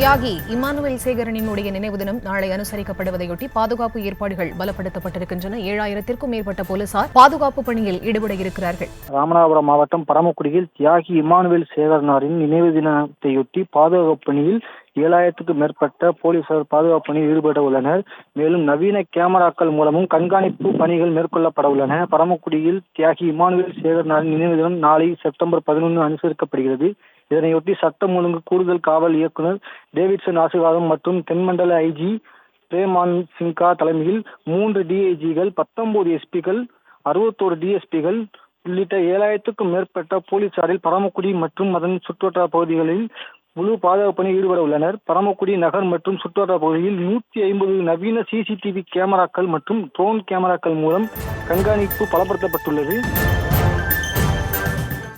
தியாகி இமானுவேல் சேகரனினுடைய நினைவு தினம் நாளை அனுசரிக்கப்படுவதையொட்டி பாதுகாப்பு ஏற்பாடுகள் பலப்படுத்தப்பட்டிருக்கின்றன. 7000த்திற்கும் மேற்பட்ட போலீசார் பாதுகாப்பு பணியில் ஈடுபட இருக்கிறார்கள். ராமநாதபுரம் மாவட்டம் பரமக்குடியில் தியாகி இமானுவேல் சேகரனாரின் நினைவு தினத்தையொட்டி பாதுகாப்பு பணியில் 7000த்துக்கும் மேற்பட்ட போலீசார் பாதுகாப்பு பணியில் ஈடுபட உள்ளனர். மேலும் நவீன கேமராக்கள் மூலமும் கண்காணிப்பு பணிகள் மேற்கொள்ளப்பட உள்ளன. பரமக்குடியில் தியாகி இமானுவேல் சேகரனாரின் நினைவு தினம் நாளை செப்டம்பர் 11 அனுசரிக்கப்படுகிறது. இதனையொட்டி சட்டம் ஒழுங்கு கூடுதல் காவல் இயக்குநர் டேவிட்சன் ஆசீர்வாதம் மற்றும் தென்மண்டல ஐஜி பிரேமான் சிங்கா தலைமையில் 3 டிஐஜிகள், 19 எஸ்பிகள், 61 டிஎஸ்பிகள் உள்ளிட்ட 7000த்துக்கும் மேற்பட்ட போலீசாரில் பரமக்குடி மற்றும் அதன் சுற்றுவட்டார பகுதிகளில் முழு பாதுகாப்பு பணியில் ஈடுபட உள்ளனர். பரமக்குடி நகர் மற்றும் சுற்றுவட்டார பகுதியில் 150 நவீன சிசிடிவி கேமராக்கள் மற்றும் ட்ரோன் கேமராக்கள் மூலம் கண்காணிப்பு பலப்படுத்தப்பட்டுள்ளது.